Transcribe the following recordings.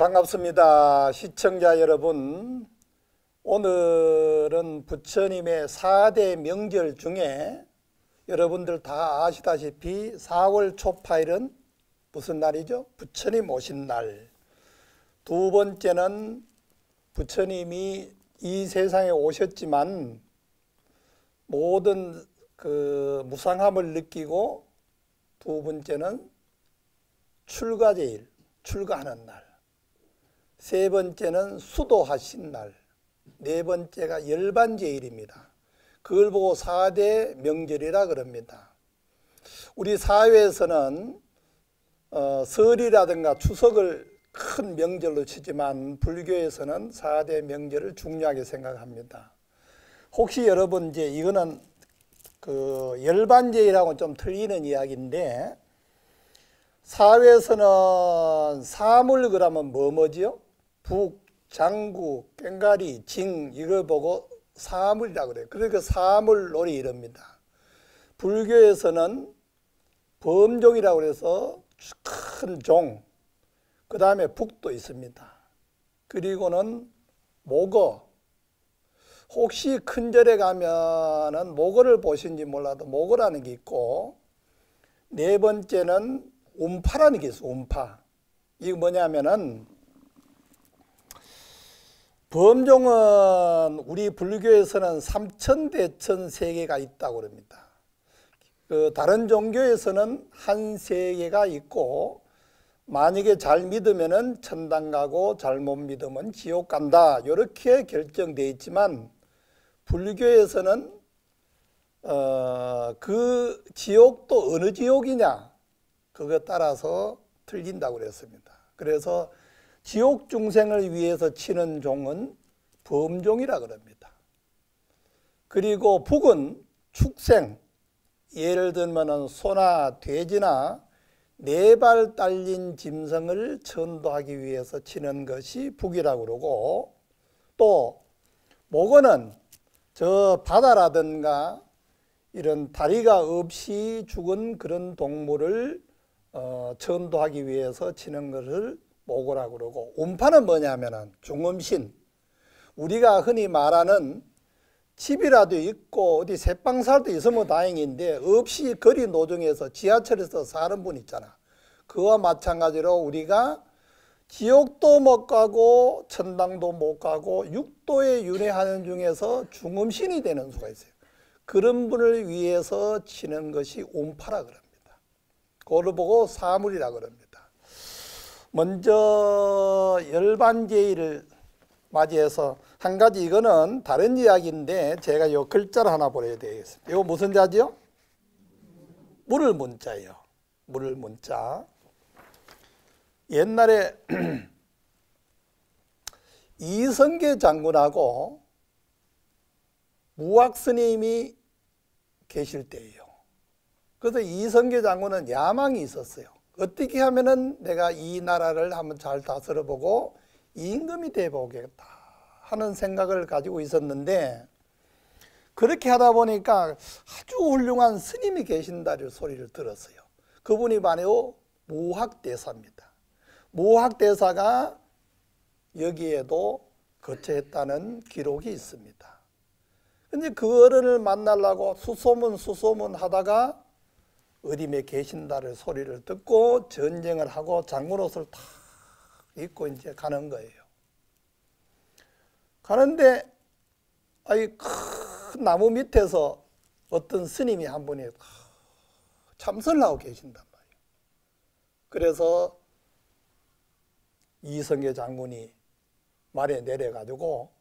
반갑습니다. 시청자 여러분. 오늘은 부처님의 4대 명절 중에 여러분들 다 아시다시피 4월 초파일은 무슨 날이죠? 부처님 오신 날. 두 번째는 부처님이 이 세상에 오셨지만 모든 그 무상함을 느끼고, 두 번째는 출가제일, 출가하는 날. 세 번째는 수도하신 날. 네 번째가 열반제일입니다. 그걸 보고 4대 명절이라 그럽니다. 우리 사회에서는 설이라든가 추석을 큰 명절로 치지만 불교에서는 4대 명절을 중요하게 생각합니다. 혹시 여러분 이제 이거는 그 열반제일하고는 좀 틀리는 이야기인데, 사회에서는 사물 그러면 뭐지요? 북, 장구, 꽹가리, 징 이걸 보고 사물이라고 그래요. 그러니까 사물놀이 이럽니다. 불교에서는 범종이라고 그래서 큰 종, 그 다음에 북도 있습니다. 그리고는 목어. 혹시 큰 절에 가면은 목어를 보신지 몰라도 목어라는 게 있고, 네 번째는 운파라는 게 있어요. 운파. 이게 뭐냐면은, 범종은 우리 불교에서는 삼천대천 세계가 있다고 합니다. 다른 종교에서는 한 세계가 있고, 만약에 잘 믿으면은 천당 가고 잘못 믿으면 지옥 간다, 이렇게 결정되어 있지만, 불교에서는 그 지옥도 어느 지옥이냐, 그거 따라서 틀린다고 그랬습니다. 그래서 지옥 중생을 위해서 치는 종은 범종이라 그럽니다. 그리고 북은 축생, 예를 들면 소나 돼지나 4발 달린 짐승을 천도하기 위해서 치는 것이 북이라고 그러고, 또 목어는 저 바다라든가 이런 다리가 없이 죽은 그런 동물을 천도하기 위해서 치는 것을 목어라고 그러고, 운파는 뭐냐면은 중음신, 우리가 흔히 말하는 집이라도 있고 어디 새빵살도 있으면 다행인데 없이 거리 노중에서 지하철에서 사는 분 있잖아. 그와 마찬가지로 우리가 지옥도 못 가고 천당도 못 가고 육도에 윤회하는 중에서 중음신이 되는 수가 있어요. 그런 분을 위해서 치는 것이 운파라 그럽니다. 그걸 보고 사물이라 그럽니다. 먼저 열반제일을 맞이해서 한 가지, 이거는 다른 이야기인데 제가 이 글자를 하나 보내야 되겠습니다. 이거 무슨 자지요? 물을 문자예요. 물을 문자. 옛날에 이성계 장군하고 무학스님이 계실 때예요. 그래서 이성계 장군은 야망이 있었어요. 어떻게 하면은 내가 이 나라를 한번 잘 다스려보고 임금이 돼보겠다 하는 생각을 가지고 있었는데, 그렇게 하다 보니까 아주 훌륭한 스님이 계신다는 소리를 들었어요. 그분이 바로 무학대사입니다. 무학대사가 여기에도 거처했다는 기록이 있습니다. 근데 그 어른을 만나려고 수소문 하다가 어림에 계신다는 소리를 듣고 전쟁을 하고 장군옷을 탁 입고 이제 가는 거예요. 가는데 큰 나무 밑에서 어떤 스님이 한 분이 참선을 하고 계신단 말이에요. 그래서 이성계 장군이 말에 내려가지고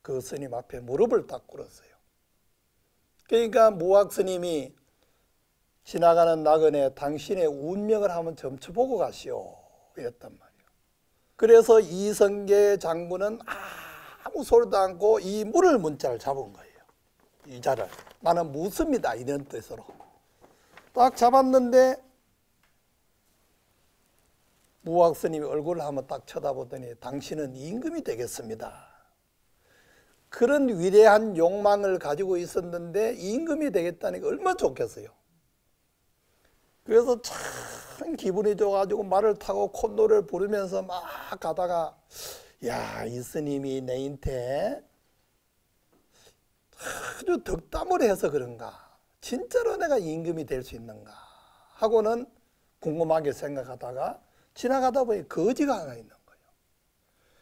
그 스님 앞에 무릎을 딱 꿇었어요. 그러니까 무학 스님이 지나가는 나그네 당신의 운명을 한번 점쳐보고 가시오, 이랬단 말이에요. 그래서 이성계 장군은 아무 소리도 않고 이 물을 문자를 잡은 거예요. 이 자를. 나는 묻습니다, 이런 뜻으로. 딱 잡았는데 무학 스님이 얼굴을 한번 딱 쳐다보더니 당신은 임금이 되겠습니다. 그런 위대한 욕망을 가지고 있었는데 임금이 되겠다는 게 얼마나 좋겠어요. 그래서 참 기분이 좋아가지고 말을 타고 콧노래를 부르면서 막 가다가 야, 이 스님이 내한테 아주 덕담을 해서 그런가, 진짜로 내가 임금이 될 수 있는가 하고는 궁금하게 생각하다가 지나가다 보니 거지가 하나 있는 거예요.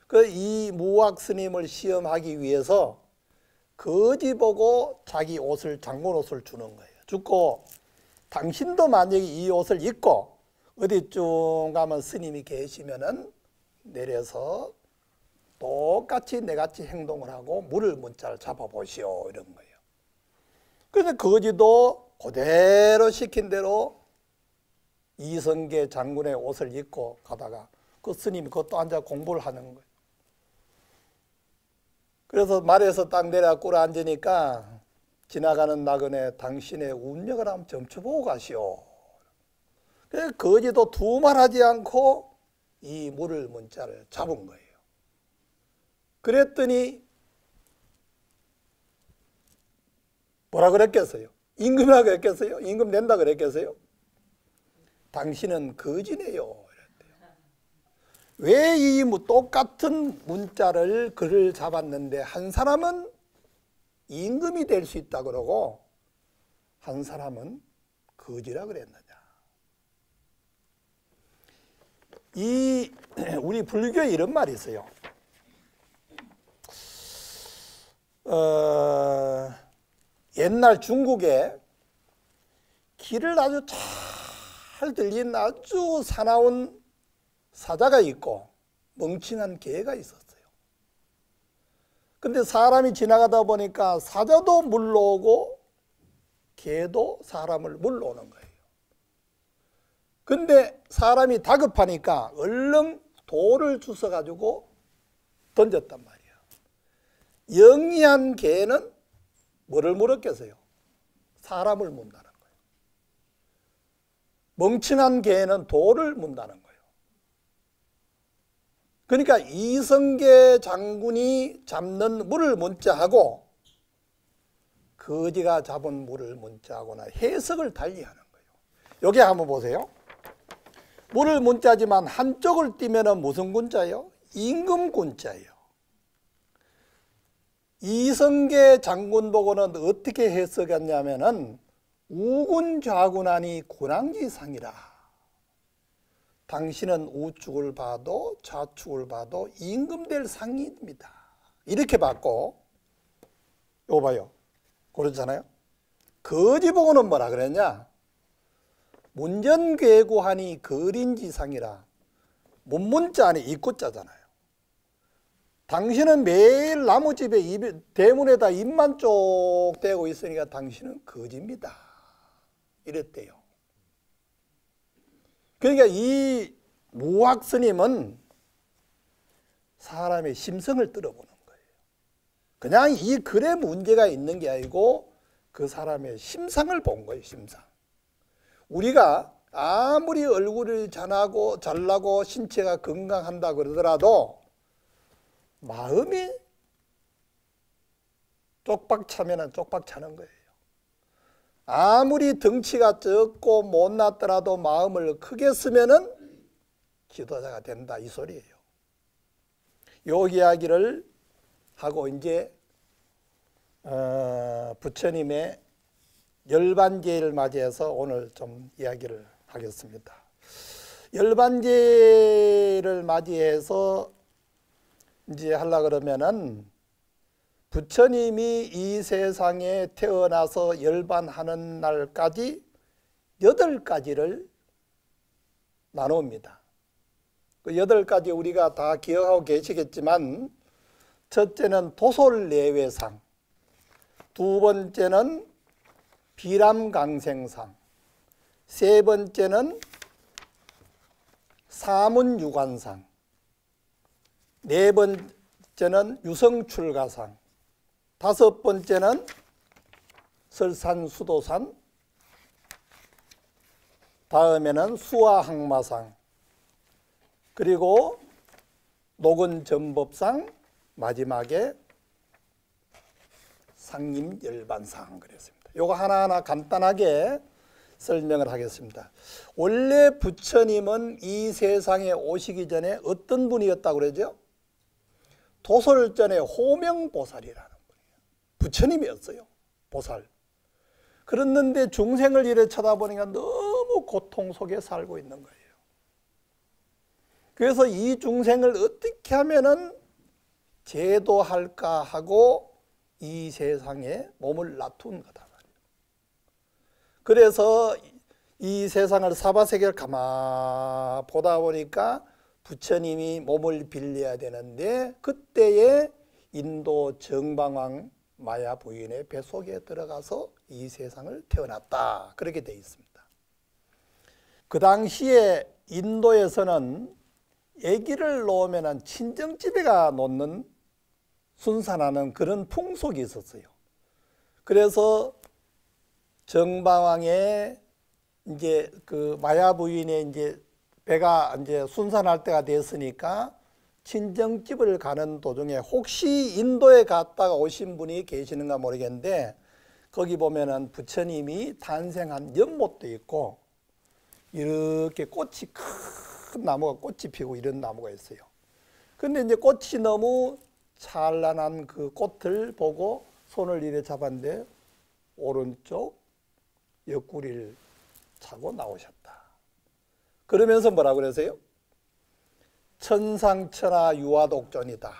그 이 무학 스님을 시험하기 위해서 거지 보고 자기 옷을, 장군 옷을 주는 거예요. 주고 당신도 만약에 이 옷을 입고 어디 쭉 가면 스님이 계시면은 내려서 똑같이 내같이 행동을 하고 물을 문자를 잡아보시오, 이런 거예요. 그래서 거지도 그대로 시킨 대로 이성계 장군의 옷을 입고 가다가 그 스님이 그것도 앉아 공부를 하는 거예요. 그래서 말에서 딱 내려 꿇어 앉으니까 지나가는 나그네 당신의 운명을 한번 점쳐보고 가시오. 그래서 거지도 두말하지 않고 이 물을 문자를 잡은 거예요. 그랬더니 뭐라 그랬겠어요? 임금이라고 그랬겠어요? 임금 낸다 그랬겠어요? 당신은 거지네요. 왜 이 똑같은 문자를 글을 잡았는데 한 사람은 임금이 될 수 있다 그러고 한 사람은 거지라 그랬느냐. 우리 불교에 이런 말이 있어요. 옛날 중국에 길을 아주 잘 들린 아주 사나운 사자가 있고 멍청한 개가 있었어요. 근데 사람이 지나가다 보니까 사자도 물러오고 개도 사람을 물러오는 거예요. 근데 사람이 다급하니까 얼른 돌을 주워가지고 던졌단 말이에요. 영리한 개는 뭐를 물었겠어요? 사람을 문다는 거예요. 멍청한 개는 돌을 문다는 거예요. 그러니까 이성계 장군이 잡는 물을 문자하고 거지가 잡은 물을 문자하고나 해석을 달리하는 거예요. 여기 한번 보세요. 물을 문자지만 한쪽을 띄면 무슨 군자예요? 임금 군자예요. 이성계 장군 보고는 어떻게 해석했냐면은 우군좌군하니 군왕지상이라. 당신은 우측을 봐도 좌측을 봐도 임금 될 상입니다. 이렇게 봤고, 이거 봐요. 그렇잖아요. 거지 보고는 뭐라 그랬냐? 문전괴구하니 거린지상이라. 문문자 안에 입구자잖아요. 당신은 매일 나무집에 대문에다 입만 쪽 대고 있으니까 당신은 거지입니다. 이랬대요. 그러니까 이 무학 스님은 사람의 심성을 들어보는 거예요. 그냥 이 글에 문제가 있는 게 아니고 그 사람의 심상을 본 거예요. 심상. 우리가 아무리 얼굴이 잘나고 신체가 건강한다 그러더라도 마음이 쪽박 차면 쪽박 차는 거예요. 아무리 덩치가 적고 못났더라도 마음을 크게 쓰면은 지도자가 된다, 이 소리예요. 요 이야기를 하고 이제 부처님의 열반제를 맞이해서 오늘 좀 이야기를 하겠습니다. 열반제를 맞이해서 이제 하려고 그러면은 부처님이 이 세상에 태어나서 열반하는 날까지 8가지를 나눕니다. 그 8가지 우리가 다 기억하고 계시겠지만, 첫째는 도솔내외상, 두 번째는 비람강생상, 세 번째는 사문유관상, 네 번째는 유성출가상, 다섯 번째는 설산수도산, 다음에는 수화항마상, 그리고 녹은전법상, 마지막에 상임열반상 그랬습니다. 요거 하나하나 간단하게 설명을 하겠습니다. 원래 부처님은 이 세상에 오시기 전에 어떤 분이었다고 그러죠? 도솔전의 호명보살이라는 분이에요. 부처님이었어요. 보살. 그랬는데 중생을 이래 쳐다보니까 너무 고통 속에 살고 있는 거예요. 그래서 이 중생을 어떻게 하면은 제도할까 하고 이 세상에 몸을 놔둔 거다 말이에요. 그래서 이 세상을 사바세계를 가만 보다 보니까 부처님이 몸을 빌려야 되는데 그때에 인도 정방왕 마야 부인의 뱃속에 들어가서 이 세상을 태어났다. 그렇게 되어 있습니다. 그 당시에 인도에서는 아기를 놓으면 친정집에가 놓는 순산하는 그런 풍속이 있었어요. 그래서 정방왕의 이제 그 마야 부인의 이제 배가 이제 순산할 때가 됐으니까 친정집을 가는 도중에 혹시 인도에 갔다가 오신 분이 계시는가 모르겠는데 거기 보면은 부처님이 탄생한 연못도 있고 이렇게 꽃이 큰 나무가 꽃이 피고 이런 나무가 있어요. 근데 이제 꽃이 너무 찬란한 그 꽃을 보고 손을 이래 잡았는데 오른쪽 옆구리를 차고 나오셨다. 그러면서 뭐라고 그러세요? 천상천하 유화독존이다.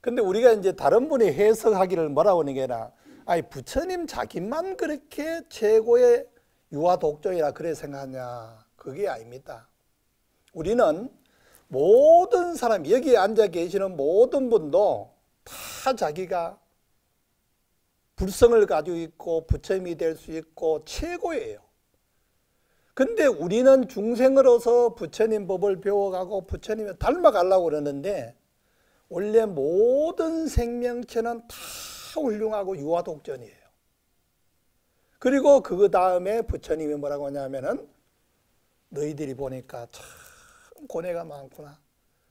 근데 우리가 이제 다른 분이 해석하기를 뭐라고 하는 게 아니라 아니 부처님 자기만 그렇게 최고의 유화독존이라 그래 생각하냐. 그게 아닙니다. 우리는 모든 사람 여기에 앉아 계시는 모든 분도 다 자기가 불성을 가지고 있고 부처님이 될 수 있고 최고예요. 근데 우리는 중생으로서 부처님 법을 배워가고 부처님을 닮아가려고 그러는데 원래 모든 생명체는 다 훌륭하고 유화독존이에요. 그리고 그 다음에 부처님이 뭐라고 하냐면은 너희들이 보니까 참 고뇌가 많구나.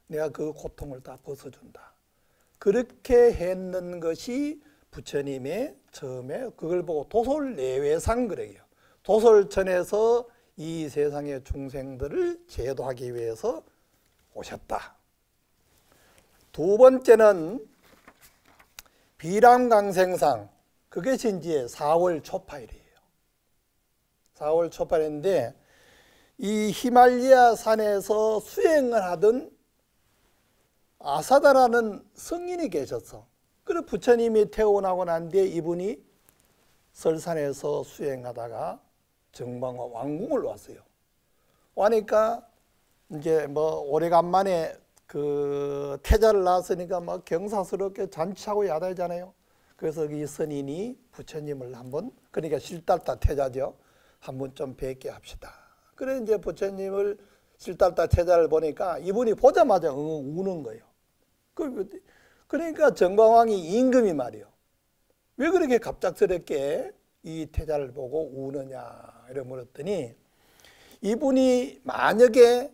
내가 그 고통을 다 벗어준다. 그렇게 했는 것이 부처님의 처음에 그걸 보고 도솔내외상 그래요. 도솔천에서 이 세상의 중생들을 제도하기 위해서 오셨다. 두 번째는 비람강생상, 그것이 이제 4월 초파일이에요. 4월 초파일인데 이 히말리아 산에서 수행을 하던 아사다라는 성인이 계셨어. 그래서 부처님이 태어나고 난 뒤에 이분이 설산에서 수행하다가 정방왕 왕궁을 왔어요. 와니까 이제 뭐 오래간만에 그 태자를 낳았으니까 막 경사스럽게 잔치하고 야단이잖아요. 그래서 이 선인이 부처님을 한번, 그러니까 실달타 태자죠. 한번 좀 뵙게 합시다. 그래 이제 부처님을 실달타 태자를 보니까 이분이 보자마자 우는 거예요. 그러니까 정방왕이 임금이 말이요. 왜 그렇게 갑작스럽게 이 태자를 보고 우느냐 이래 물었더니 이분이 만약에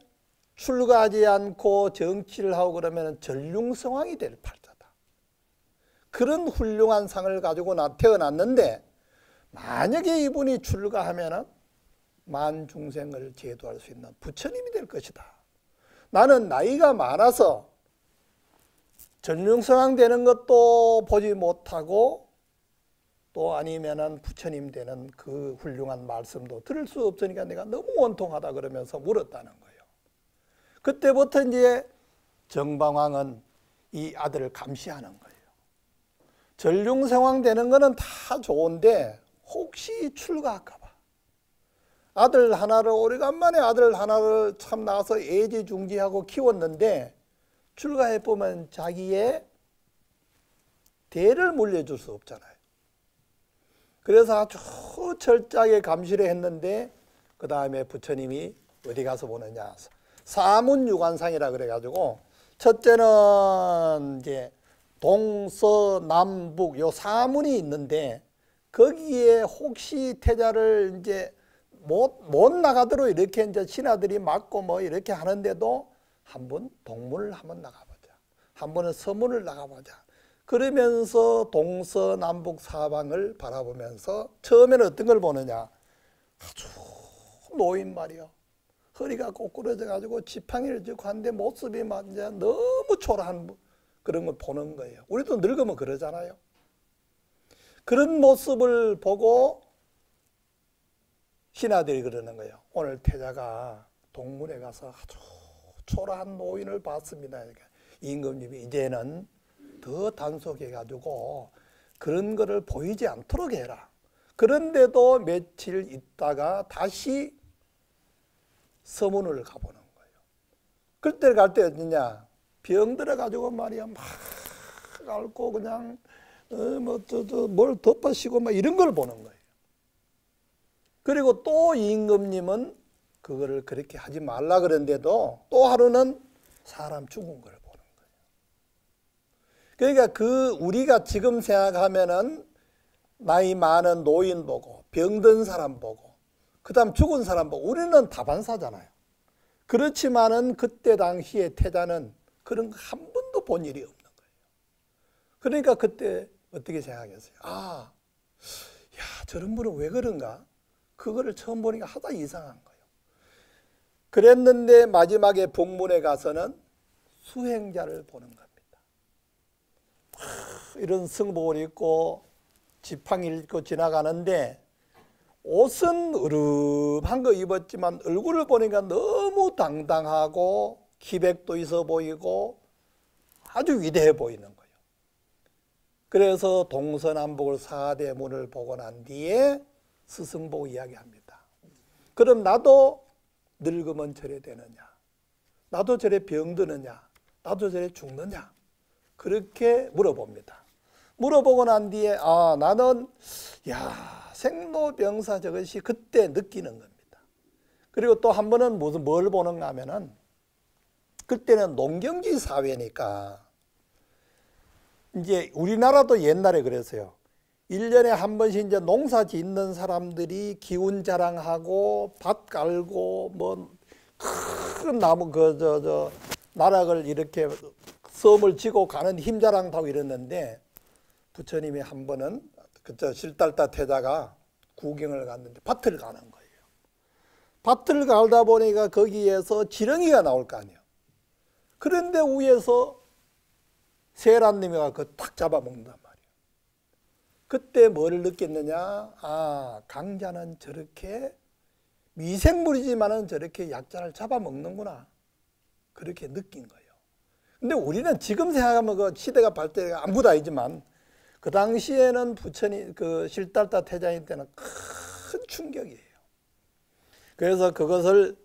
출가하지 않고 정치를 하고 그러면 전륜성왕이 될 팔자다. 그런 훌륭한 상을 가지고 태어났는데 만약에 이분이 출가하면 만중생을 제도할 수 있는 부처님이 될 것이다. 나는 나이가 많아서 전륜성왕 되는 것도 보지 못하고 또 아니면은 부처님 되는 그 훌륭한 말씀도 들을 수 없으니까 내가 너무 원통하다 그러면서 물었다는 거예요. 그때부터 이제 정방왕은 이 아들을 감시하는 거예요. 전륜성왕 되는 거는 다 좋은데 혹시 출가할까 봐. 아들 하나를 오래간만에 아들 하나를 참 낳아서 애지중지하고 키웠는데 출가해보면 자기의 대를 물려줄 수 없잖아요. 그래서 아주 철저하게 감시를 했는데 그 다음에 부처님이 어디 가서 보느냐. 사문유관상이라 그래가지고 첫째는 이제 동서남북 요 사문이 있는데 거기에 혹시 태자를 이제 못 나가도록 이렇게 이제 신하들이 막고 뭐 이렇게 하는데도 한번 동문을 한번 나가보자. 한 번은 서문을 나가보자. 그러면서 동서남북 사방을 바라보면서 처음에는 어떤 걸 보느냐. 아주 노인 말이야. 허리가 꼬꾸러져 가지고 지팡이를 쥐고 하는데 모습이 막 이제 너무 초라한 그런 걸 보는 거예요. 우리도 늙으면 그러잖아요. 그런 모습을 보고 신하들이 그러는 거예요. 오늘 태자가 동문에 가서 아주 초라한 노인을 봤습니다. 그러니까 임금님이 이제는 더 단속해 가지고 그런 거를 보이지 않도록 해라. 그런데도 며칠 있다가 다시 서문을 가보는 거예요. 그때 갈 때 어디냐? 병 들어가지고 말이야 막 앓고 그냥 뭘 덮어씌고 막 이런 걸 보는 거예요. 그리고 또 임금님은 그거를 그렇게 하지 말라 그랬는데도 또 하루는 사람 죽은 걸 보는 거예요. 그러니까 우리가 지금 생각하면은 나이 많은 노인 보고 병든 사람 보고 그다음 죽은 사람 보고 우리는 다반사잖아요. 그렇지만은 그때 당시에 태자는 그런 거 한 번도 본 일이 없는 거예요. 그러니까 그때 어떻게 생각했어요? 아, 야, 저런 분은 왜 그런가? 그거를 처음 보니까 하다 이상한 거예요. 그랬는데 마지막에 북문에 가서는 수행자를 보는 겁니다. 이런 승복을 입고 지팡이를 입고 지나가는데 옷은 으름한 거 입었지만 얼굴을 보니까 너무 당당하고 기백도 있어 보이고 아주 위대해 보이는 거예요. 그래서 동서남북을 4대 문을 보고 난 뒤에 스승보고 이야기합니다. 그럼 나도 늙으면 저래 되느냐? 나도 저래 병드느냐? 나도 저래 죽느냐? 그렇게 물어봅니다. 물어보고 난 뒤에 나는 생로병사 저것이 그때 느끼는 겁니다. 그리고 또 한 번은 뭘 보는가 하면은 그때는 농경지 사회니까 이제 우리나라도 옛날에 그랬어요. 1년에 한 번씩 이제 농사 짓는 사람들이 기운 자랑하고 밭 깔고 뭐 큰 나무 나락을 이렇게 섬을 지고 가는 힘 자랑도 하고 이랬는데 부처님이 한 번은 실달다 태자가 구경을 갔는데 밭을 가는 거예요. 밭을 갈다 보니까 거기에서 지렁이가 나올 거 아니에요. 그런데 위에서 세란님이 그 딱 잡아먹는단 말이에요. 그때 뭘 느꼈느냐? 강자는 저렇게 미생물이지만은 저렇게 약자를 잡아먹는구나. 그렇게 느낀 거예요. 근데 우리는 지금 생각하면 그 시대가 발달해가 아무것도 아니지만 그 당시에는 부처님 실달다 태자님 때는 큰 충격이에요. 그래서 그것을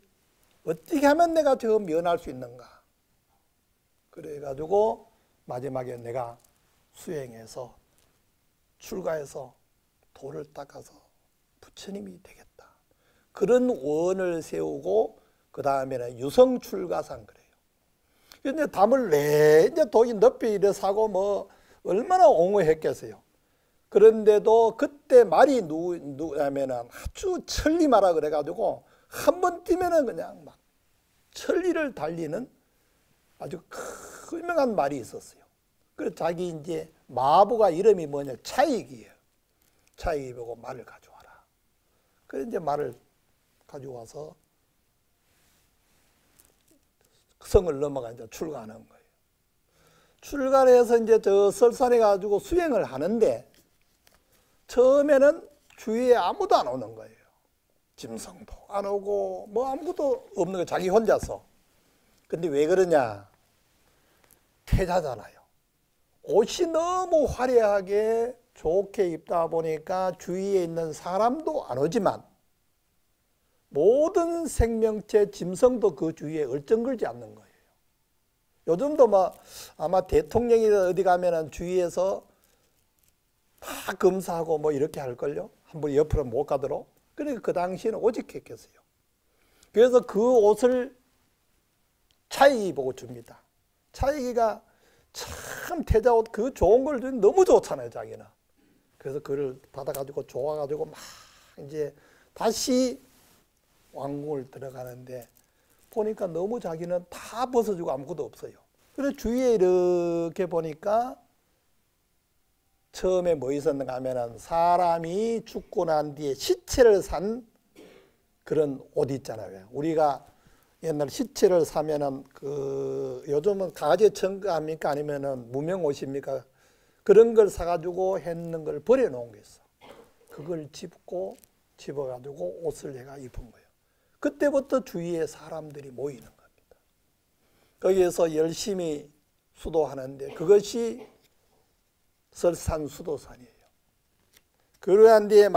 어떻게 하면 내가 저 면할 수 있는가? 그래가지고 마지막에 내가 수행해서 출가해서 도를 닦아서 부처님이 되겠다. 그런 원을 세우고 그 다음에는 유성출가상 그래요. 근데 담을 이제 돈이 높이 이래 사고 뭐 얼마나 옹호했겠어요. 그런데도 그때 말이 누구냐면은 아주 천리마라 그래가지고 한 번 뛰면은 그냥 막 천리를 달리는 아주 유명한 말이 있었어요. 그래서 자기 이제 마부가 이름이 뭐냐 차익이에요. 차익이 보고 말을 가져와라. 그래서 이제 말을 가져와서 성을 넘어가 이제 출가하는 거예요. 출가를 해서 이제 저 설산에 가지고 수행을 하는데 처음에는 주위에 아무도 안 오는 거예요. 짐승도 안 오고 뭐 아무것도 없는 거예요. 자기 혼자서. 근데 왜 그러냐? 태자잖아요. 옷이 너무 화려하게 좋게 입다 보니까 주위에 있는 사람도 안 오지만 모든 생명체 짐승도 그 주위에 얼쩡거리지 않는 거예요. 요즘도 아마 대통령이 어디 가면은 주위에서 다 검사하고 뭐 이렇게 할걸요. 한번 옆으로 못 가도록. 그러니까 그 당시에는 오직했겠어요. 그래서 그 옷을 차익이 보고 줍니다. 차익이가 참 태자 옷 그 좋은 걸 너무 좋잖아요, 자기는. 그래서 그걸 받아가지고 좋아가지고 막 이제 다시 왕궁을 들어가는데 보니까 너무 자기는 다 벗어주고 아무것도 없어요. 그래서 주위에 이렇게 보니까 처음에 뭐 있었는가 하면은 사람이 죽고 난 뒤에 시체를 산 그런 옷 있잖아요. 우리가 옛날 시체를 사면은 요즘은 가제 첨가합니까? 아니면은 무명 옷입니까? 그런 걸 사가지고 했는 걸 버려놓은 게 있어. 그걸 집어가지고 옷을 내가 입은 거예요. 그때부터 주위에 사람들이 모이는 겁니다. 거기에서 열심히 수도하는데 그것이 설산수도산이에요. 그러한 뒤에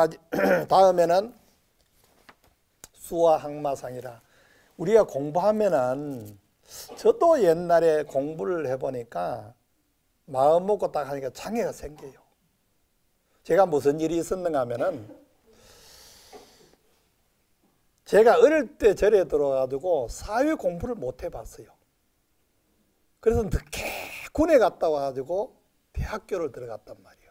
다음에는 수화항마상이라, 우리가 공부하면은, 저도 옛날에 공부를 해보니까 마음 먹고 딱 하니까 장애가 생겨요. 제가 무슨 일이 있었는가 하면은, 제가 어릴 때 절에 들어가지고 사회 공부를 못 해봤어요. 그래서 늦게 군에 갔다 와가지고 대학교를 들어갔단 말이에요.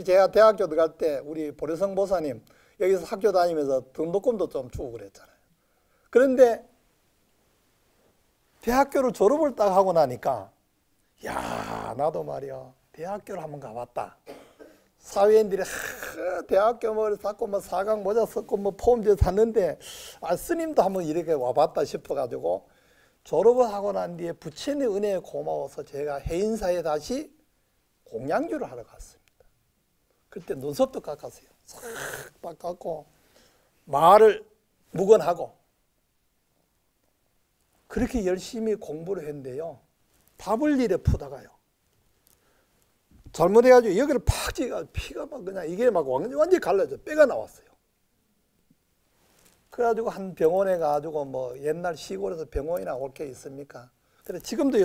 제가 대학교 들어갈 때 우리 보려성 보사님 여기서 학교 다니면서 등록금도 좀 주고 그랬잖아요. 그런데 대학교를 졸업을 딱 하고 나니까, 야, 나도 말이야 대학교를 한번 가봤다. 사회인들이 대학교 뭐 샀고 뭐 사각 모자 썼고 뭐 포음지 샀는데, 스님도 한번 이렇게 와봤다 싶어가지고 졸업을 하고 난 뒤에 부처님의 은혜에 고마워서 제가 해인사에 다시 공양주를 하러 갔습니다. 그때 눈썹도 깎았어요. 싹 깎고 말을 묵언하고 그렇게 열심히 공부를 했는데요, 밥을 일에 푸다가요 잘못해가지고 여기를 팍 찌가 피가 막 그냥 이게 막 완전히 갈라져 뼈가 나왔어요. 그래가지고 한 병원에 가가지고 뭐 옛날 시골에서 병원이나 올 게 있습니까? 그래 지금도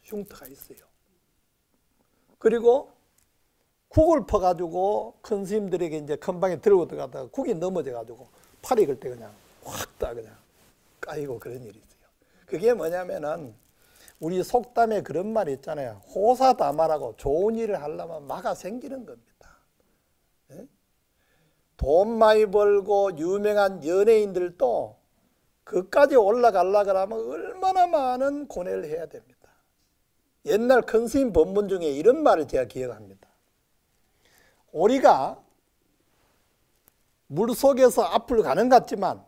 흉터가 있어요. 그리고 국을 퍼가지고 큰 스님들에게 이제 큰 방에 들고 들어가다가 국이 넘어져가지고 팔이 그때 그냥 확 다 그냥 까이고 그런 일이 있어요. 그게 뭐냐면은 우리 속담에 그런 말이 있잖아요. 호사다마라고 좋은 일을 하려면 마가 생기는 겁니다. 네? 돈 많이 벌고 유명한 연예인들도 그까지 올라가려고 하면 얼마나 많은 고뇌를 해야 됩니다. 옛날 큰 스님 법문 중에 이런 말을 제가 기억합니다. 오리가 물속에서 앞을 가는 것 같지만,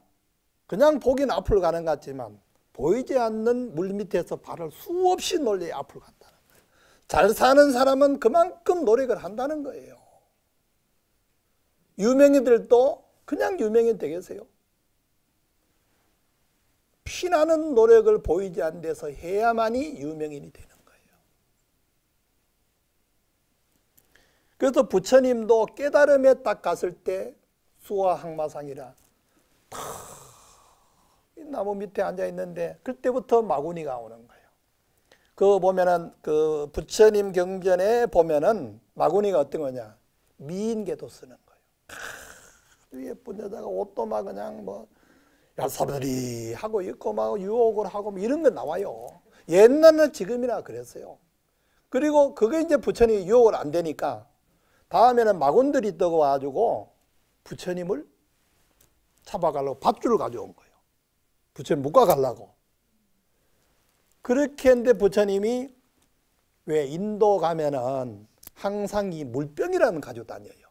그냥 보기는 앞을 가는 것 같지만 보이지 않는 물 밑에서 발을 수없이 놀려 앞을 간다는 거예요. 잘 사는 사람은 그만큼 노력을 한다는 거예요. 유명인들도 그냥 유명인 되겠어요? 피나는 노력을 보이지 않는 데서 해야만이 유명인이 되는 거예요. 그래서 부처님도 깨달음에 딱 갔을 때 수화항마상이라 나무 밑에 앉아 있는데 그때부터 마구니가 오는 거예요. 그 보면은 그 부처님 경전에 보면은 마구니가 어떤 거냐? 미인계도 쓰는 거예요. 예쁜 여자가 옷도 막 그냥 뭐 야사들이 하고 있고 막 유혹을 하고 뭐 이런 거 나와요. 옛날에는 지금이나 그랬어요. 그리고 그게 이제 부처님이 유혹을 안 되니까 다음에는 마군들이 떠가지고 부처님을 잡아가려고 밧줄을 가져온 거예요. 부처님 묶어가려고. 그렇게 했는데 부처님이 왜 인도 가면은 항상 이 물병이라는 거 가지고 다녀요.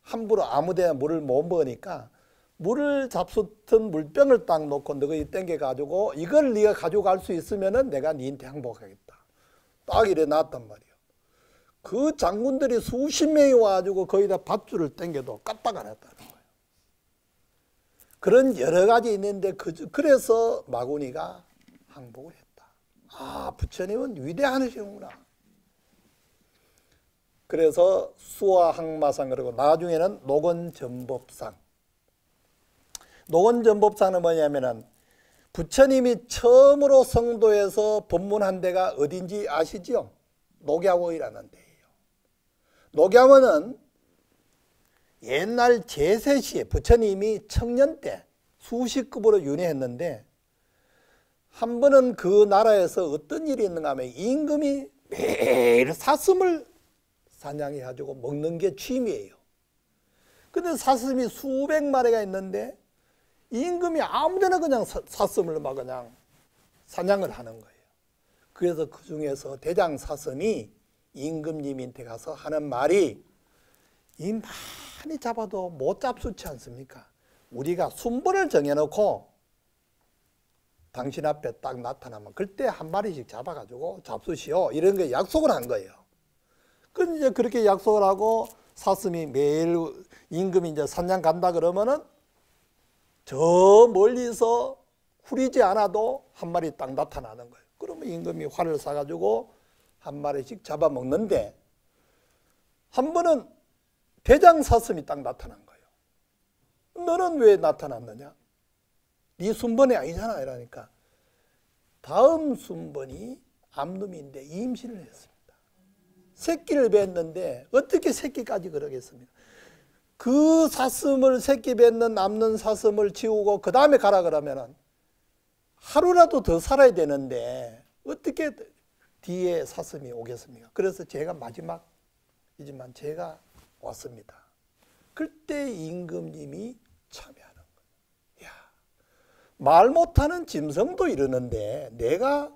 함부로 아무데나 물을 못 먹으니까 물을 잡수던 물병을 딱 놓고 너희 땡겨가지고 이걸 네가 가져갈 수 있으면은 내가 네한테 항복하겠다. 딱 이래 놨단 말이에요. 그 장군들이 수십 명이 와가지고 거기다 밧줄을 땡겨도 까딱 안 했다는 거예요. 그런 여러 가지 있는데 그래서 마구니가 항복을 했다. 아, 부처님은 위대하시구나. 그래서 수화항마상 그러고 나중에는 노건전법상. 노건전법상은 뭐냐면은 부처님이 처음으로 성도에서 법문한 데가 어딘지 아시죠? 녹야원이라는 데예요. 녹야원은 옛날 제세시에 부처님이 청년 때 수시급으로 윤회했는데 한 번은 그 나라에서 어떤 일이 있는가 하면 임금이 매일 사슴을 사냥해가지고 먹는 게 취미예요. 근데 사슴이 수백 마리가 있는데 임금이 아무데나 그냥 사슴을 막 그냥 사냥을 하는 거예요. 그래서 그 중에서 대장 사슴이 임금님한테 가서 하는 말이 이 많이 잡아도 못 잡수지 않습니까? 우리가 순번을 정해놓고 당신 앞에 딱 나타나면 그때 한 마리씩 잡아가지고 잡수시오 이런 거 약속을 한 거예요. 그럼 이제 그렇게 약속을 하고 사슴이 매일 임금이 이제 산장 간다 그러면은 저 멀리서 후리지 않아도 한 마리 딱 나타나는 거예요. 그러면 임금이 활을 쏴가지고 한 마리씩 잡아먹는데 한 번은 대장 사슴이 딱 나타난 거예요. 너는 왜 나타났느냐? 네 순번이 아니잖아 이러니까 다음 순번이 암놈인데 임신을 했습니다. 새끼를 뱉는데 어떻게 새끼까지 그러겠습니까? 그 사슴을 새끼 뱉는 남는 사슴을 지우고 그 다음에 가라 그러면은 하루라도 더 살아야 되는데 어떻게 뒤에 사슴이 오겠습니까? 그래서 제가 마지막이지만 제가 왔습니다. 그때 임금님이 참여하는 거예요. 야, 말 못하는 짐승도 이러는데 내가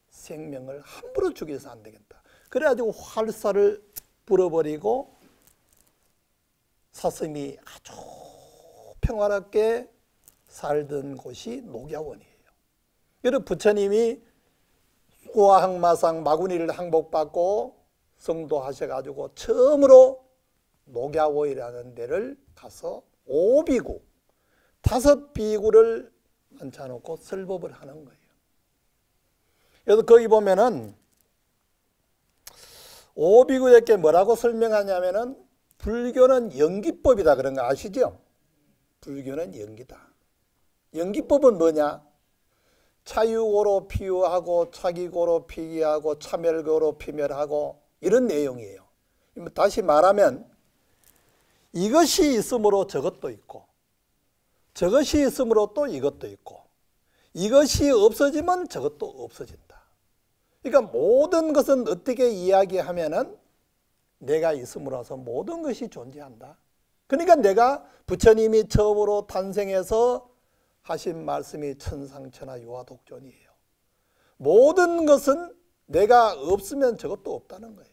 생명을 함부로 죽여서 안 되겠다. 그래가지고 활살을 불어버리고 사슴이 아주 평화롭게 살던 곳이 녹야원이에요. 그래서 부처님이 수화항마상 마구니를 항복받고 성도하셔가지고 처음으로 녹야원이라는 데를 가서 5비구 5비구를 앉혀놓고 설법을 하는 거예요. 그래서 거기 보면은 5비구에게 뭐라고 설명하냐면은 불교는 연기법이다 그런 거 아시죠? 불교는 연기다. 연기법은 뭐냐? 차유고로 피유하고 차기고로 피기하고 차멸고로 피멸하고 이런 내용이에요. 다시 말하면 이것이 있으므로 저것도 있고 저것이 있으므로 또 이것도 있고 이것이 없어지면 저것도 없어진다. 그러니까 모든 것은 어떻게 이야기하면은 내가 있음으로써 모든 것이 존재한다. 그러니까 내가 부처님이 처음으로 탄생해서 하신 말씀이 천상천하 유화독존이에요. 모든 것은 내가 없으면 저것도 없다는 거예요.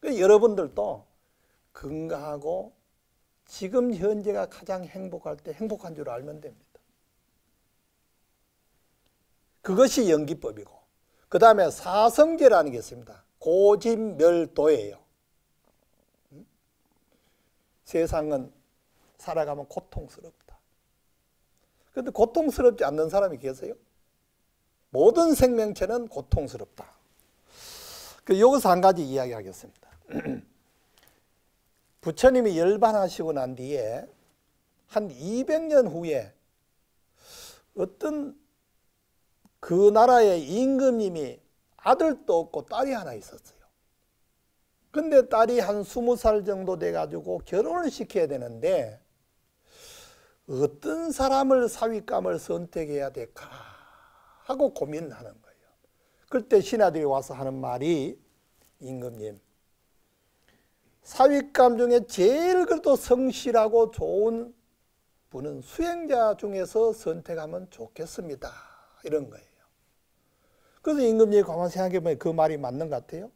그러니까 여러분들도 건강하고 지금 현재가 가장 행복할 때 행복한 줄 알면 됩니다. 그것이 연기법이고 그 다음에 사성제라는 게 있습니다. 고진멸도예요. 세상은 살아가면 고통스럽다. 그런데 고통스럽지 않는 사람이 계세요? 모든 생명체는 고통스럽다. 여기서 한 가지 이야기하겠습니다. 부처님이 열반하시고 난 뒤에 한 200년 후에 어떤 그 나라의 임금님이 아들도 없고 딸이 하나 있었어요. 근데 딸이 한 20살 정도 돼가지고 결혼을 시켜야 되는데 어떤 사람을 사윗감을 선택해야 될까 하고 고민을 하는 거예요. 그때 신하들이 와서 하는 말이 임금님 사윗감 중에 제일 그래도 성실하고 좋은 분은 수행자 중에서 선택하면 좋겠습니다. 이런 거예요. 그래서 임금님이 가만히 생각해보면 그 말이 맞는 것 같아요.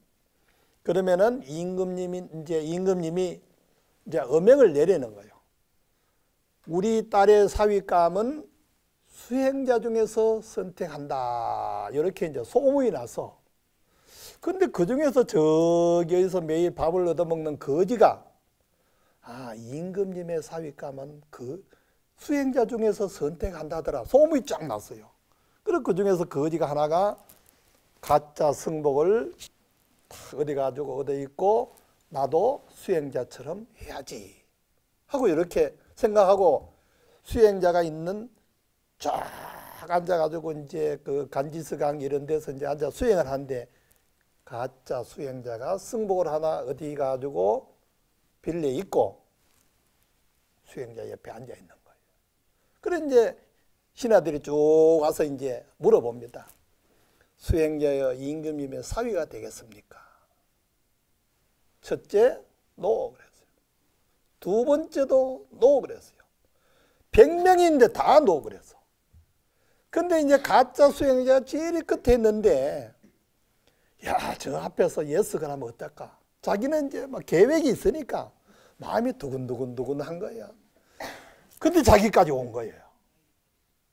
그러면은 임금님이 이제 엄명을 내리는 거예요. 우리 딸의 사윗감은 수행자 중에서 선택한다. 이렇게 이제 소문이 나서. 근데 그 중에서 저기에서 매일 밥을 얻어먹는 거지가 임금님의 사윗감은 그 수행자 중에서 선택한다더라. 소문이 쫙 났어요. 그래서 그 중에서 거지가 하나가 가짜 승복을 어디 가지고 얻어 있고 나도 수행자처럼 해야지 하고 이렇게 생각하고 수행자가 있는 쫙 앉아가지고 이제 그 간지스강 이런 데서 이제 앉아 수행을 하는데 가짜 수행자가 승복을 하나 어디 가지고 빌려 있고 수행자 옆에 앉아 있는 거예요. 그래 이제 신하들이 쭉 와서 이제 물어봅니다. 수행자여 임금님의 사위가 되겠습니까? 첫째, 노 그랬어요. 두 번째도 노 그랬어요. 100명인데 다 노 그랬어. 근데 이제 가짜 수행자가 제일 끝에 있는데 야, 저 앞에서 예스 그러면 어떨까? 자기는 이제 막 계획이 있으니까 마음이 두근두근한 거야. 근데 자기까지 온 거예요.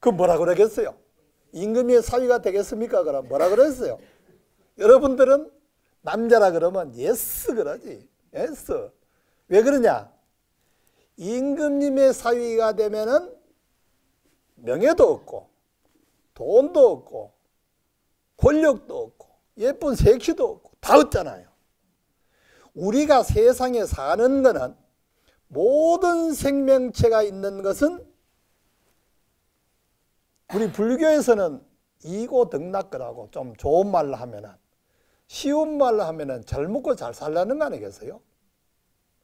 그 뭐라 그러겠어요? 임금님의 사위가 되겠습니까? 그럼 뭐라 그랬어요? 여러분들은 남자라 그러면 예스 그러지. 예스. 왜 그러냐? 임금님의 사위가 되면은 명예도 없고 돈도 없고 권력도 없고 예쁜 섹시도 없고 다 없잖아요. 우리가 세상에 사는 거는 모든 생명체가 있는 것은 우리 불교에서는 이고덕락거라고 좀 좋은 말로 하면은 쉬운 말로 하면은 잘 먹고 잘 살라는 거 아니겠어요?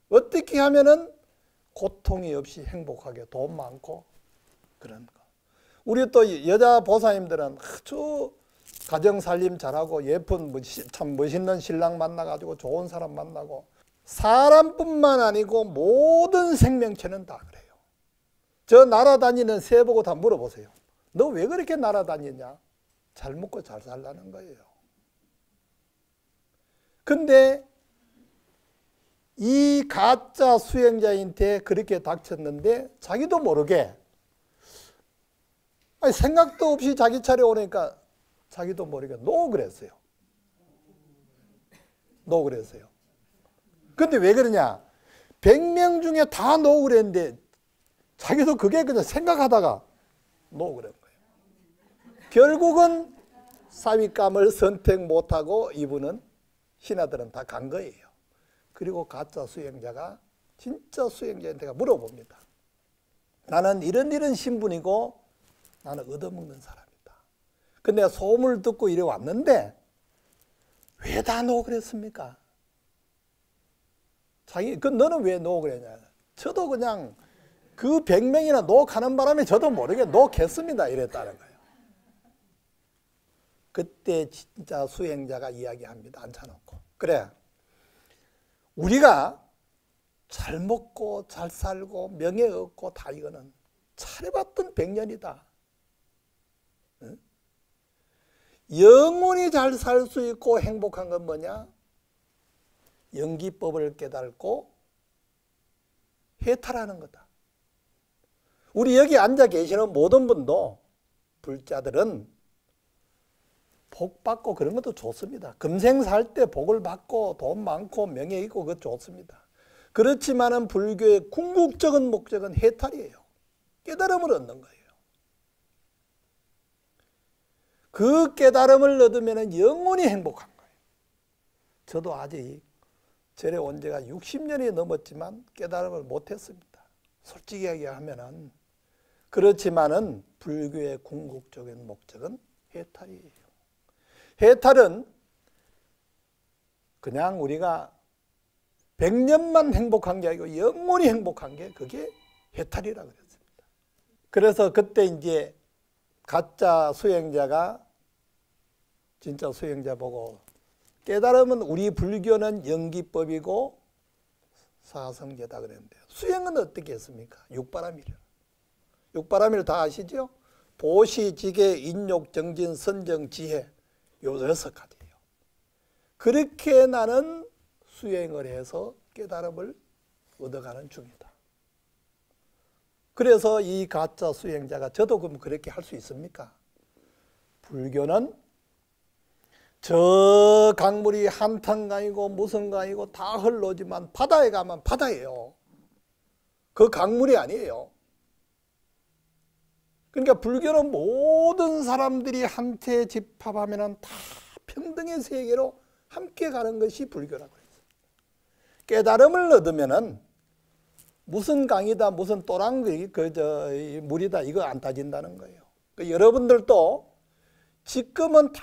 어떻게 하면은 고통이 없이 행복하게 돈 많고 그런 거. 우리 또 여자 보사님들은 아주 가정살림 잘하고 예쁜 참 멋있는 신랑 만나가지고 좋은 사람 만나고 사람뿐만 아니고 모든 생명체는 다 그래요. 저 날아다니는 새 보고 다 물어보세요. 너 왜 그렇게 날아다니냐? 잘 먹고 잘 살라는 거예요. 근데 이 가짜 수행자한테 그렇게 닥쳤는데 자기도 모르게 아니 생각도 없이 자기 차례 오니까 자기도 모르게 노 그랬어요. 노 그랬어요. 근데 왜 그러냐? 100명 중에 다 노 그랬는데 자기도 그게 그냥 생각하다가 노 그런 거예요. 결국은 사윗감을 선택 못하고 이분은 신하들은 다 간 거예요. 그리고 가짜 수행자가 진짜 수행자한테 물어봅니다. 나는 이런 신분이고 나는 얻어먹는 사람이다. 근데 소문을 듣고 이래 왔는데 왜 다 노 그랬습니까? 자기 너는 왜 노 그랬냐? 저도 그냥 그 100명이나 노 가는 바람에 저도 모르게 노 겠습니다. 이랬다는 거예요. 그때 진짜 수행자가 이야기합니다. 앉혀놓고. 그래. 우리가 잘 먹고 잘 살고 명예 얻고 다 이거는 차려봤던 100년이다. 응? 영원히 잘 살 수 있고 행복한 건 뭐냐? 연기법을 깨닫고 해탈하는 거다. 우리 여기 앉아 계시는 모든 분도 불자들은 복 받고 그런 것도 좋습니다. 금생 살 때 복을 받고 돈 많고 명예 있고 그것 좋습니다. 그렇지만은 불교의 궁극적인 목적은 해탈이에요. 깨달음을 얻는 거예요. 그 깨달음을 얻으면 영원히 행복한 거예요. 저도 아직 절에 온 지가 60년이 넘었지만 깨달음을 못했습니다. 솔직히 얘기하면은. 그렇지만은 불교의 궁극적인 목적은 해탈이에요. 해탈은 그냥 우리가 100년만 행복한 게 아니고 영원히 행복한 게 그게 해탈이라고 그랬습니다. 그래서 그때 이제 가짜 수행자가 진짜 수행자 보고 깨달음은 우리 불교는 연기법이고 사성제다 그랬는데 수행은 어떻게 했습니까? 육바라밀. 육바라밀 다 아시죠? 보시, 지계, 인욕, 정진, 선정, 지혜 요 6가지예요. 그렇게 나는 수행을 해서 깨달음을 얻어가는 중이다. 그래서 이 가짜 수행자가 저도 그럼 그렇게 할 수 있습니까? 불교는 저 강물이 한탄강이고 무슨 강이고 다 흘러오지만 바다에 가면 바다예요. 그 강물이 아니에요. 그러니까 불교는 모든 사람들이 한테 집합하면 다 평등의 세계로 함께 가는 것이 불교라고 했어요. 깨달음을 얻으면은 무슨 강이다, 무슨 또랑이 물이다 이거 안 따진다는 거예요. 그러니까 여러분들도 지금은 다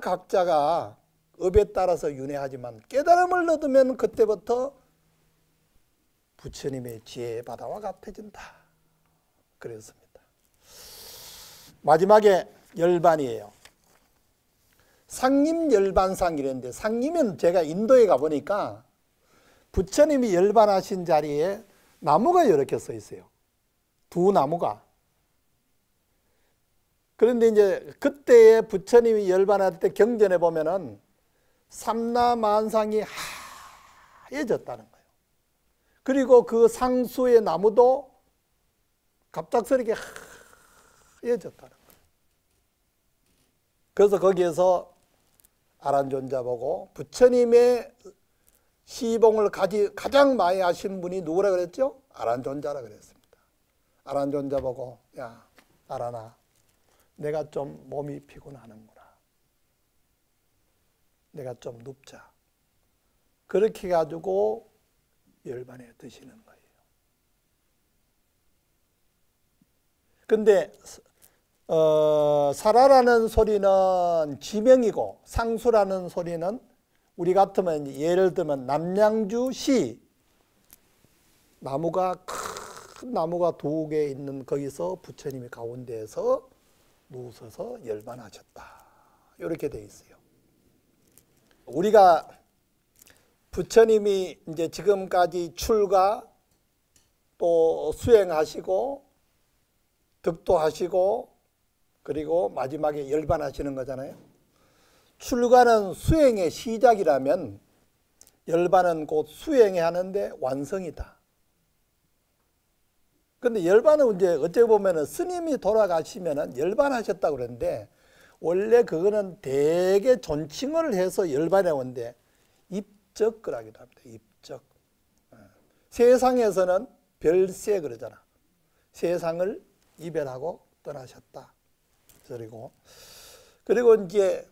각자가 업에 따라서 윤회하지만 깨달음을 얻으면 그때부터 부처님의 지혜의 바다와 같아진다. 그랬습니다. 마지막에 열반이에요. 상림 열반상 이랬는데 상림은 제가 인도에 가보니까 부처님이 열반하신 자리에 나무가 이렇게 써 있어요. 두 나무가. 그런데 이제 그때에 부처님이 열반할 때 경전에 보면은 삼라만상이 하얘졌다는 거예요. 그리고 그 상수의 나무도 갑작스럽게 하얘졌다는 거예요. 그래서 거기에서 아란존자 보고 부처님의 시봉을 가장 많이 하신 분이 누구라 그랬죠? 아란존자라 그랬습니다. 아란존자 보고 야 아란아 내가 좀 몸이 피곤하는구나. 내가 좀 눕자. 그렇게 해가지고 열반에 드시는 거예요. 근데 사라라는 소리는 지명이고 상수라는 소리는 우리 같으면 예를 들면 남양주시 나무가 큰 나무가 2개 있는 거기서 부처님이 가운데에서 누우셔서 열반하셨다. 이렇게 돼 있어요. 우리가 부처님이 이제 지금까지 출가 또 수행하시고 득도하시고 그리고 마지막에 열반하시는 거잖아요. 출가는 수행의 시작이라면 열반은 곧 수행해야 하는데 완성이다. 근데 열반은 이제 어찌 보면은 스님이 돌아가시면은 열반하셨다고 그러는데 원래 그거는 대개 존칭을 해서 열반해 온데 입적거라기도 합니다. 입적. 세상에서는 별세 그러잖아. 세상을 이별하고 떠나셨다. 그리고 이제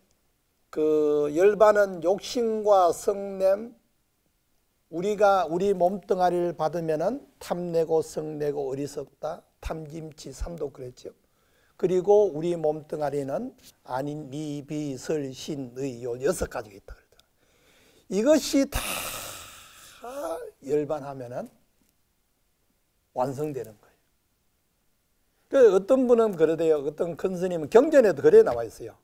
그 열반은 욕심과 성냄 우리 몸뚱아리를 받으면은 탐내고 성내고 어리석다. 탐짐치 삼도 그랬죠. 그리고 우리 몸뚱아리는 아닌 미비 설신의 요 6가지가 있다 그러더라. 이것이 다 열반하면은 완성되는 거예요. 그 어떤 분은 그러대요. 어떤 큰 스님은 경전에도 그래 나와 있어요.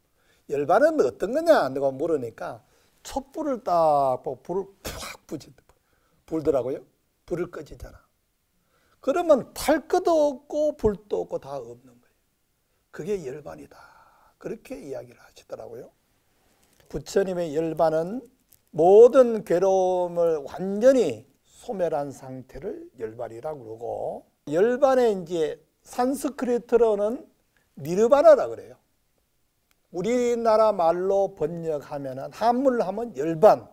열반은 어떤 거냐? 내가 물으니까 촛불을 딱 보고 불을 팍 불더라고요. 불을 꺼지잖아. 그러면 탈 것도 없고 불도 없고 다 없는 거예요. 그게 열반이다. 그렇게 이야기를 하시더라고요. 부처님의 열반은 모든 괴로움을 완전히 소멸한 상태를 열반이라고 그러고 열반의 이제 산스크리트로는 니르바나라 그래요. 우리나라 말로 번역하면은 한문을 하면 열반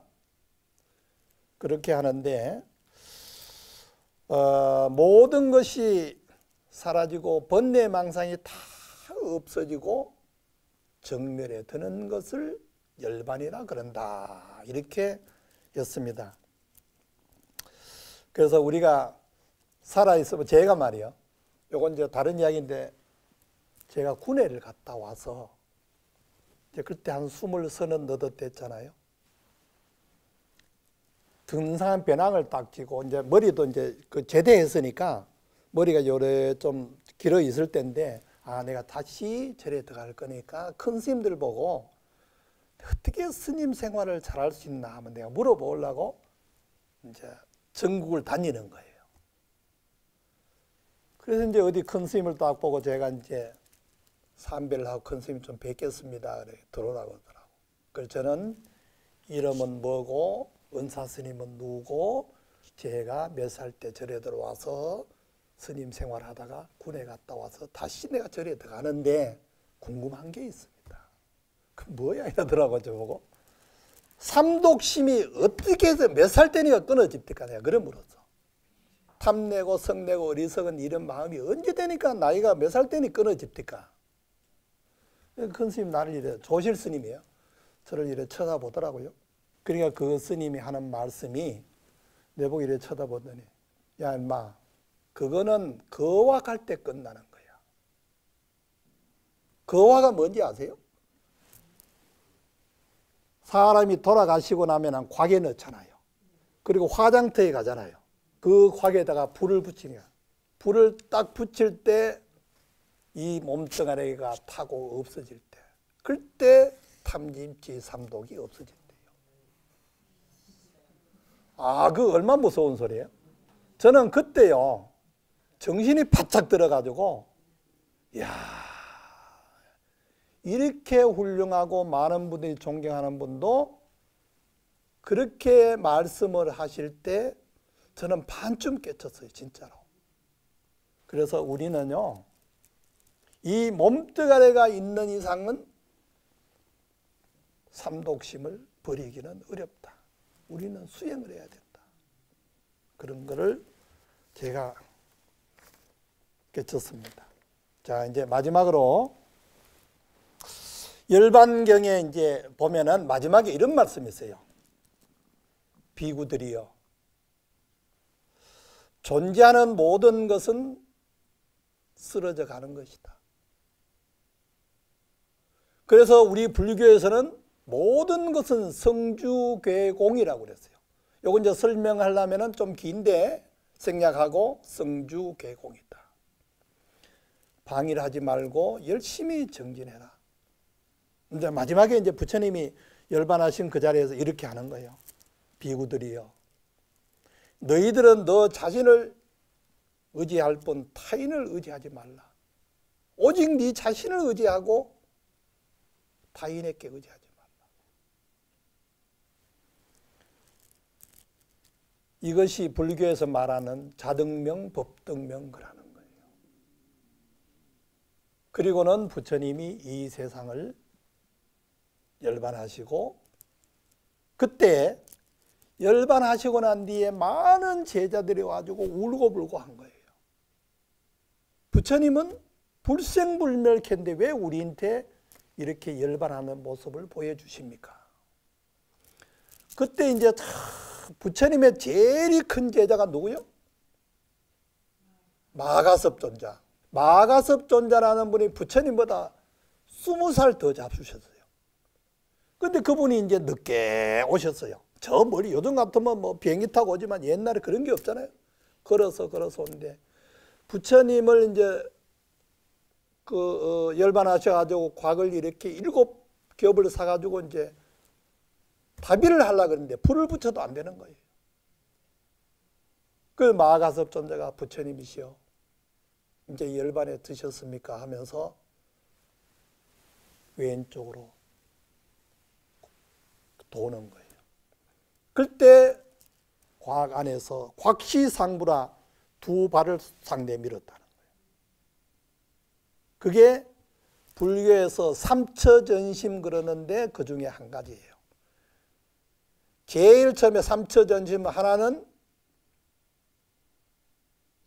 그렇게 하는데 모든 것이 사라지고 번뇌망상이 다 없어지고 정멸에 드는 것을 열반이라 그런다. 이렇게 였습니다. 그래서 우리가 살아있으면 제가 말이요. 요건 이제 다른 이야기인데 제가 군회를 갔다 와서 이제 그때 한 20-30 됐잖아요. 등산 배낭을 딱 쥐고 이제 머리도 이제 그 제대했으니까 머리가 요래 좀 길어 있을 때인데 아 내가 다시 절에 들어갈 거니까 큰 스님들 보고 어떻게 스님 생활을 잘할 수 있나 하면 내가 물어보려고 이제 전국을 다니는 거예요. 그래서 이제 어디 큰 스님을 딱 보고 제가 이제 삼배를 하고 큰 스님 좀 뵙겠습니다. 그래 들어오라고 하더라고. 그래서 저는 이름은 뭐고 은사 스님은 누구고 제가 몇 살 때 절에 들어와서 스님 생활하다가 군에 갔다 와서 다시 내가 절에 들어가는데 궁금한 게 있습니다. 그 뭐야 이러더라고 저보고. 삼독심이 어떻게 해서 몇 살 때니까 끊어집니까? 내가 그래 물었어. 탐내고 성내고 어리석은 이런 마음이 언제 되니까 나이가 몇 살 때니 끊어집니까? 큰 스님 나를 이래 조실 스님이에요. 저를 이래 쳐다보더라고요. 그러니까 그 스님이 하는 말씀이 내보고 이래 쳐다보더니 야 인마 그거는 거화할 때 끝나는 거야. 거화가 뭔지 아세요? 사람이 돌아가시고 나면 곽에 넣잖아요. 그리고 화장터에 가잖아요. 그 곽에다가 불을 붙이는 거야. 불을 딱 붙일 때 이 몸뚱아리가 타고 없어질 때 그때 탐진치 삼독이 없어진대요. 아, 그 얼마나 무서운 소리예요? 저는 그때요 정신이 바짝 들어가지고 이야 이렇게 훌륭하고 많은 분들이 존경하는 분도 그렇게 말씀을 하실 때 저는 반쯤 깨쳤어요 진짜로. 그래서 우리는요, 이 몸뚱아리가 있는 이상은 삼독심을 버리기는 어렵다. 우리는 수행을 해야 된다. 그런 거를 제가 깨쳤습니다. 자, 이제 마지막으로 열반경에 이제 보면은 마지막에 이런 말씀이 있어요. 비구들이여, 존재하는 모든 것은 쓰러져 가는 것이다. 그래서 우리 불교에서는 모든 것은 성주괴공이라고 그랬어요. 요거 이제 설명하려면 좀 긴데 생략하고 성주괴공이다. 방해를 하지 말고 열심히 정진해라. 이제 마지막에 이제 부처님이 열반하신 그 자리에서 이렇게 하는 거예요. 비구들이여, 너희들은 너 자신을 의지할 뿐 타인을 의지하지 말라. 오직 네 자신을 의지하고 타인에게 의지하지 말라. 이것이 불교에서 말하는 자등명, 법등명 그라는 거예요. 그리고는 부처님이 이 세상을 열반하시고, 그때 열반하시고 난 뒤에 많은 제자들이 와가지고 울고불고 한 거예요. 부처님은 불생불멸캔데 왜 우리한테 이렇게 열반하는 모습을 보여주십니까? 그때 이제 부처님의 제일 큰 제자가 누구요? 마가섭존자. 마가섭존자라는 분이 부처님보다 20살 더 잡수셨어요. 근데 그분이 이제 늦게 오셨어요. 저 멀리, 요즘 같으면 뭐 비행기 타고 오지만 옛날에 그런 게 없잖아요. 걸어서 오는데, 부처님을 이제 열반하셔가지고 곽을 이렇게 7겹을 사가지고 이제 다비를 하려고 그러는데 불을 붙여도 안 되는 거예요. 그 마가섭존자가 부처님이시여, 이제 열반에 드셨습니까? 하면서 왼쪽으로 도는 거예요. 그때 곽 안에서 곽시상부라 두 발을 상대에 밀었다는 거예요. 그게 불교에서 삼처전심 그러는데 그 중에 한 가지예요. 제일 처음에 삼처전심 하나는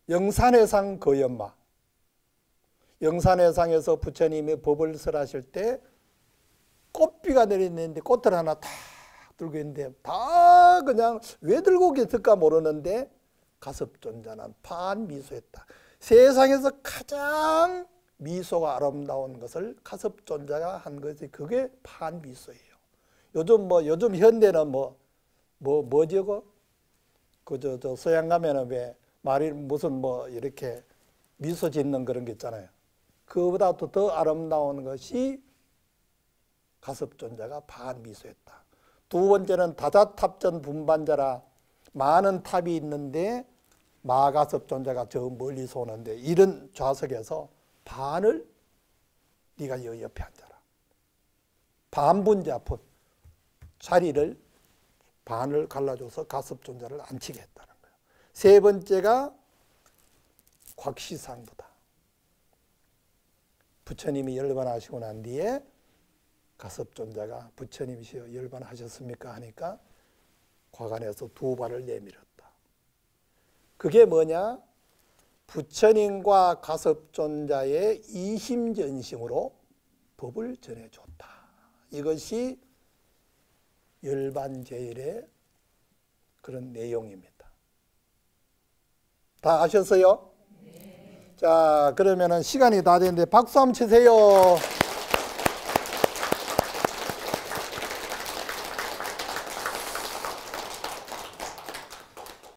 영산회상 거연마. 영산회상에서 부처님이 법을 설하실 때 꽃비가 내리는데 꽃을 하나 탁 들고 있는데 다 그냥 왜 들고 계실까 모르는데 가섭존자는 반미소했다. 세상에서 가장 미소가 아름다운 것을 가섭존자가 한 것이 그게 반미소예요. 요즘 현대는 뭐죠? 저 서양 가면은 왜 말이 무슨 이렇게 미소 짓는 그런 게 있잖아요. 그보다도 더 아름다운 것이 가섭존자가 반미소했다. 두 번째는 다자탑전 분반자라 많은 탑이 있는데 마가섭존자가 저 멀리서 오는데 이런 좌석에서 반을 네가 여 옆에 앉아라. 반분자법 자리를 반을 갈라줘서 가섭존자를 앉히게 했다는 거예요. 세 번째가 곽시상부다. 부처님이 열반하시고 난 뒤에 가섭존자가 부처님이시여 열반하셨습니까? 하니까 곽안에서 두 발을 내밀었다. 그게 뭐냐? 부처님과 가섭존자의 이심전심으로 법을 전해줬다. 이것이 열반제일의 그런 내용입니다. 다 아셨어요? 네. 자, 그러면은 시간이 다 됐는데 박수 한번 치세요.